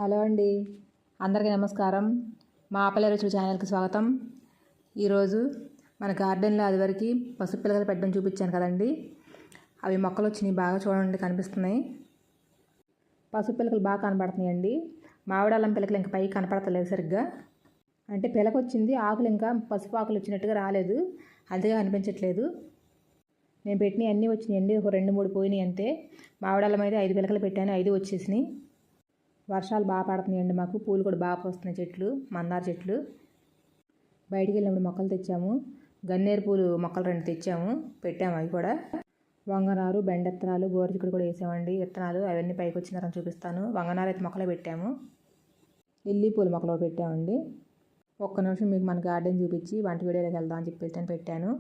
Hello అండి, అందరికీ నమస్కారం. మా ఆపల రుచులు ఛానల్కి స్వాగతం. ఈరోజు మన గార్డెన్లో అదివరకు పసుపు పిల్లకలు పెట్టడం చూపించాను కదండి. అవి మొక్కలు వచ్చినాయి, బాగా చూడండి కనిపిస్తున్నాయి. పసుపు పిల్లకలు బాగా కనపడుతున్నాయండి. మామిడి అల్లం పిల్లకలు ఇంకా పైకి కనపడతలేదు సరిగ్గా. అంటే పిలక వచ్చింది, ఆకులు ఇంకా పసుపు ఆకులు వచ్చినట్టుగా రాలేదు, అందుకే కనిపించట్లేదు. నేను పెట్టినవి అన్నీ వచ్చినాయండి, ఒక 2-3 పోయినాయి అంతే. మామిడి అల్లం అయితే 5 పిల్లకలు పెట్టాను, 5 వచ్చేసినాయి. వర్షాలు బాగా పడుతున్నాయండి మాకు, పూలు కూడా బాగా పోస్తున్నాయి, చెట్లు మందార చెట్లు. బయటికి వెళ్ళినప్పుడు మొక్కలు తెచ్చాము, గన్నేరు పూలు మొక్కలు 2 తెచ్చాము, పెట్టాము. అవి కూడా వంగనారు, బెండెత్తనాలు, గోరుచిక్కుడు కూడా వేసామండి విత్తనాలు. అవన్నీ పైకి వచ్చినారని చూపిస్తాను. వంగనారు అయితే మొక్కలే పెట్టాము, లిల్లీ పూల మొక్కలు కూడా పెట్టామండి. ఒక్క నిమిషం మీకు మన గార్డెన్ చూపించి వంట వీడియోలోకి వెళ్దాం అని చెప్పేసి నేను పెట్టాను.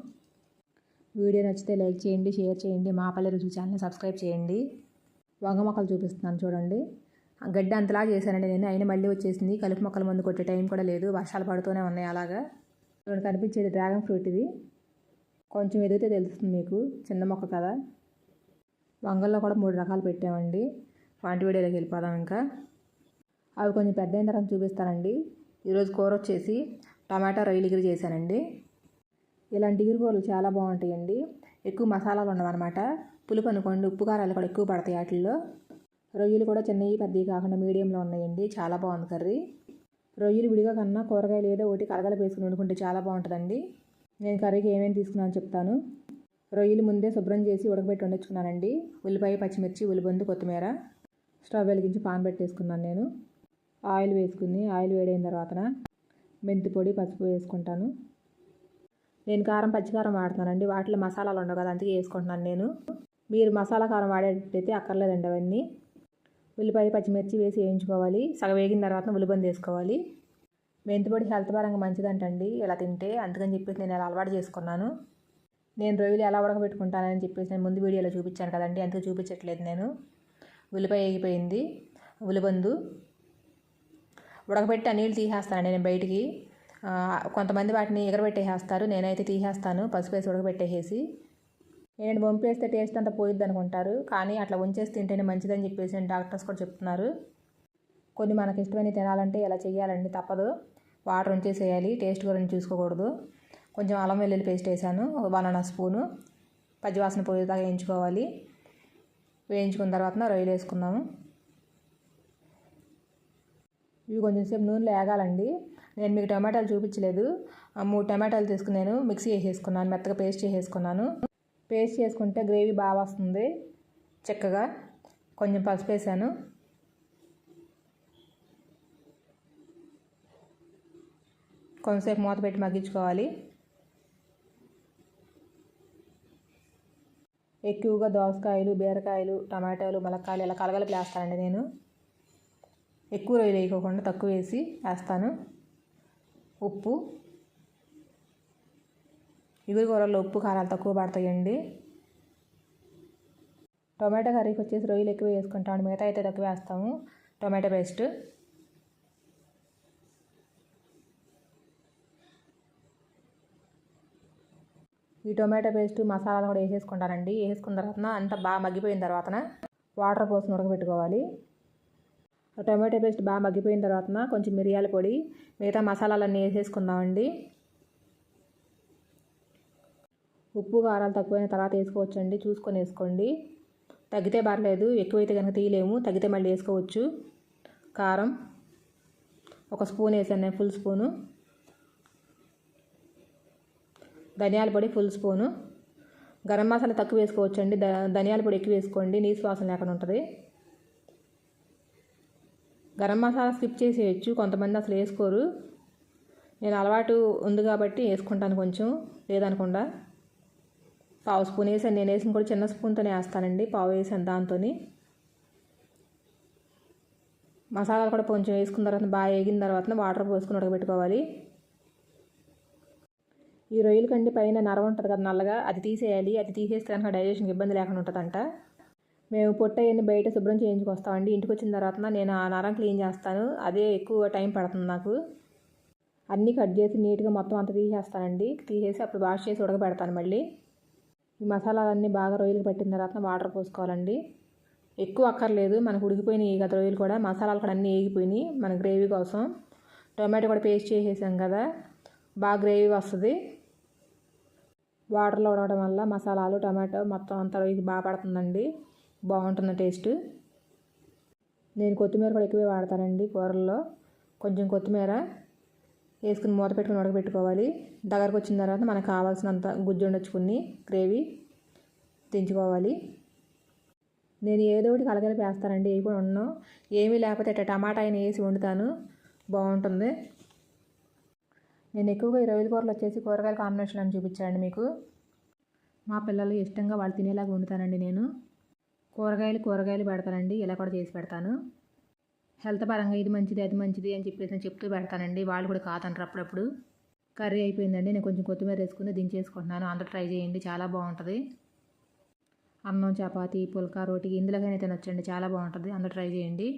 వీడియో నచ్చితే లైక్ చేయండి, షేర్ చేయండి, మా పల్లె రుచులు ఛానల్ని సబ్స్క్రైబ్ చేయండి. వంగ మొక్కలు చూపిస్తున్నాను చూడండి. గడ్డి అంతలా చేశానండి నేను, అయినా మళ్ళీ వచ్చేసింది. కలుపు మొక్కల ముందు కొట్టే టైం కూడా లేదు, వర్షాలు పడుతూనే ఉన్నాయి. అలాగా ఇక్కడ కనిపించేది డ్రాగన్ ఫ్రూట్. ఇది కొంచెం ఎదిగితే తెలుస్తుంది మీకు, చిన్న మొక్క కదా. వంగల్లో కూడా 3 రకాలు పెట్టామండి. వంట వీడియోలోకి వెళ్ళిపోదాం. ఇంకా అవి కొంచెం పెద్ద అయిన తర్వాత చూపిస్తానండి. ఈరోజు కూర వచ్చేసి టమాటా రొయ్యలు ఎగురు చేశానండి. ఇలాంటి ఎగురు కూరలు చాలా బాగుంటాయండి. ఎక్కువ మసాలాలు ఉండవన్నమాట. పులుపు అనుకోండి, ఉప్పు కారాలు కూడా ఎక్కువ పడతాయి వాటిల్లో. రొయ్యలు కూడా చిన్నవి పెద్దవి కాకుండా మీడియంలో ఉన్నాయండి, చాలా బాగుంది కర్రీ. రొయ్యలు విడిగా కన్నా కూరగాయలు ఏదో ఒకటి కలగలిపి వేసుకుని వండుకుంటే చాలా బాగుంటుందండి. నేను కర్రీకి ఏమేమి తీసుకున్నాను చెప్తాను. రొయ్యలు ముందే శుభ్రం చేసి ఉడకబెట్టి వండించుకున్నానండి. ఉల్లిపాయ, పచ్చిమిర్చి, ఉల్లిబందు, కొత్తిమీర. స్టవ్ వెలిగించి పాన్ పెట్టేసుకున్నాను నేను. ఆయిల్ వేసుకుని, ఆయిల్ వేడైన తర్వాత మెంతి పొడి, పసుపు వేసుకుంటాను. నేను కారం పచ్చికారం వాడుతున్నానండి, వాటిలో మసాలాలు ఉండవు కదా, అందుకే వేసుకుంటున్నాను నేను. మీరు మసాలా కారం వాడేటైతే అక్కర్లేదండి అవన్నీ. ఉల్లిపాయ, పచ్చిమిర్చి వేసి వేయించుకోవాలి. సగం వేగిన తర్వాత ఉల్లిబంది వేసుకోవాలి. మెంతిపొడి హెల్త్ పరంగా మంచిదంటండి ఇలా తింటే, అందుకని చెప్పేసి నేను ఇలా అలవాటు చేసుకున్నాను. నేను రొయ్యలు ఎలా ఉడకబెట్టుకుంటానని చెప్పేసి నేను ముందు వీడియోలో చూపించాను కదండి, అందుకు చూపించట్లేదు నేను. ఉల్లిపాయ వేగిపోయింది, ఉల్లిబందు ఉడకబెట్టి ఆ నీళ్ళు తీసేస్తానండి నేను బయటికి. కొంతమంది వాటిని ఎగరబెట్టేసేస్తారు, నేనైతే తీసేస్తాను పసుపు వేసి ఉడకబెట్టేసి. నేను వంపేస్తే టేస్ట్ అంతా పోయిద్ది అనుకుంటారు, కానీ అట్లా ఉంచేసి తింటేనే మంచిదని చెప్పేసి డాక్టర్స్ కూడా చెప్తున్నారు. కొన్ని మనకి ఇష్టమైన తినాలంటే ఇలా చేయాలండి, తప్పదు. వాటర్ ఉంచేసేయాలి, టేస్ట్ గురించి చూసుకోకూడదు. కొంచెం అల్లం వెల్లుల్లి పేస్ట్ వేసాను, 1½ స్పూను. పచ్చివాసన పోయేదాకా వేయించుకోవాలి. వేయించుకున్న తర్వాత రొయ్యలు వేసుకుందాము. ఇవి కొంచెం సేపు నూనెలో వేగాలండి. నేను మీకు టమాటాలు చూపించలేదు, 3 టమాటాలు తీసుకున్నాను, మిక్సీ వేసేసుకున్నాను, మెత్తగా పేస్ట్ చేసేసుకున్నాను. పేస్ట్ చేసుకుంటే గ్రేవీ బాగా వస్తుంది చక్కగా. కొంచెం పసుపు వేసాను. కొంచెంసేపు మూత పెట్టి మగ్గించుకోవాలి. ఎక్కువగా దోసకాయలు, బీరకాయలు, టమాటాలు, ములక్కాయలు ఇలా కలగలిపి వేస్తానండి నేను. ఎక్కువ రొయ్యలు వేయకోకుండా తక్కువ వేసి వేస్తాను. ఉప్పు, ఇగురు కూరల్లో ఉప్పు కారాలు తక్కువ పడతాయండి. టొమాటో కర్రీకి వచ్చేసి రొయ్యలు ఎక్కువ వేసుకుంటాము, మిగతా అయితే తక్కువ వేస్తాము. టొమాటో పేస్ట్, ఈ టొమాటో పేస్ట్ మసాలాలు కూడా వేసేసుకుంటానండి. వేసుకున్న తర్వాత అంతా బాగా మగ్గిపోయిన తర్వాత వాటర్ పోసుకుని ఉడకబెట్టుకోవాలి. టొమాటో పేస్ట్ బాగా మగ్గిపోయిన తర్వాత కొంచెం మిరియాల పొడి, మిగతా మసాలాలన్నీ వేసేసుకుందామండి. ఉప్పు కారాలు తక్కువైన తర్వాత వేసుకోవచ్చండి, చూసుకొని వేసుకోండి. తగ్గితే పర్లేదు, ఎక్కువైతే కనుక తీయలేము, తగ్గితే మళ్ళీ వేసుకోవచ్చు. కారం 1 స్పూన్ వేసాను నేను, ఫుల్ స్పూను. ధనియాల పొడి ఫుల్ స్పూను. గరం మసాలా తక్కువ వేసుకోవచ్చండి, ధనియాల పొడి ఎక్కువ వేసుకోండి, నీసు వాసన లేకుండా ఉంటుంది. గరం మసాలా స్కిప్ చేసేయచ్చు, కొంతమంది అసలు వేసుకోరు. నేను అలవాటు ఉంది కాబట్టి వేసుకుంటాను, కొంచెం లేదనకుండా. 1/2 స్పూన్ వేసాను, నేను వేసిన కూడా చిన్న స్పూన్తోనే వేస్తానండి, 1/2 వేసాను దాంతో. మసాలాలు కూడా కొంచెం వేసుకున్న తర్వాత బాగా వేగిన తర్వాత వాటర్ పోసుకుని ఉడకబెట్టుకోవాలి. ఈ రొయ్యల కండి పైన నరం ఉంటుంది కదా నల్లగా, అది తీసేయాలి. అది తీసేస్తే కనుక డైజెషన్కి ఇబ్బంది లేకుండా ఉంటుందంట. మేము పొట్టయ్యని బయట శుభ్రం చేయించుకొస్తామండి. ఇంటికి వచ్చిన తర్వాత నేను ఆ నరం క్లీన్ చేస్తాను, అదే ఎక్కువ టైం పడుతుంది నాకు. అన్నీ కట్ చేసి నీట్గా మొత్తం అంతా తీసేస్తానండి. తీసేసి అప్పుడు వాష్ చేసి ఉడకబెడతాను మళ్ళీ. ఈ మసాలాలన్నీ బాగా రొయ్యలకు పట్టిన తర్వాత వాటర్ పోసుకోవాలండి. ఎక్కువ అక్కర్లేదు, మనకు ఉడికిపోయినాయి గత రోజులు కూడా, మసాలాలు కూడా అన్నీ వేగిపోయినాయి. మన గ్రేవీ కోసం టొమాటో కూడా పేస్ట్ చేసేసాం కదా, బాగా గ్రేవీ వస్తుంది. వాటర్లో ఉడకడం వల్ల మసాలాలు టమాటో మొత్తం అంతా ఇది బాగా పడుతుందండి, బాగుంటుంది టేస్ట్. నేను కొత్తిమీర కూడా ఎక్కువే వాడతానండి కూరల్లో. కొంచెం కొత్తిమీర వేసుకుని మూత పెట్టుకుని ఉడకబెట్టుకోవాలి. దగ్గరకు వచ్చిన తర్వాత మనకు కావాల్సినంత గుజ్జు ఉండొచ్చుకుని గ్రేవీ దించుకోవాలి. నేను ఏదో ఒకటి కలగలిపి వేస్తానండి, ఇవి కూడా ఉన్నాను. ఏమీ లేకపోతే ఇట్లా టమాటా అయినా వేసి వండుతాను, బాగుంటుంది. నేను ఎక్కువగా ఈ రొయ్యల కూరలు వచ్చేసి కూరగాయల కాంబినేషన్ అని చూపించానండి మీకు. మా పిల్లలు ఇష్టంగా వాళ్ళు తినేలాగా వండుతానండి నేను. కూరగాయలు పెడతానండి, ఇలా కూడా చేసి పెడతాను. హెల్త్ పరంగా ఇది మంచిది అది మంచిది అని చెప్పేసి నేను చెప్తూ పెడతానండి, వాళ్ళు కూడా కాదంటారు అప్పుడప్పుడు. కర్రీ అయిపోయిందండి, నేను కొంచెం కొత్తిమీర వేసుకుని దించేసుకుంటున్నాను. అందరూ ట్రై చేయండి, చాలా బాగుంటుంది. అన్నం, చపాతీ, పుల్కా, రోటీ ఇందులోకైనా తినొచ్చండి, చాలా బాగుంటుంది. అందరూ ట్రై చేయండి.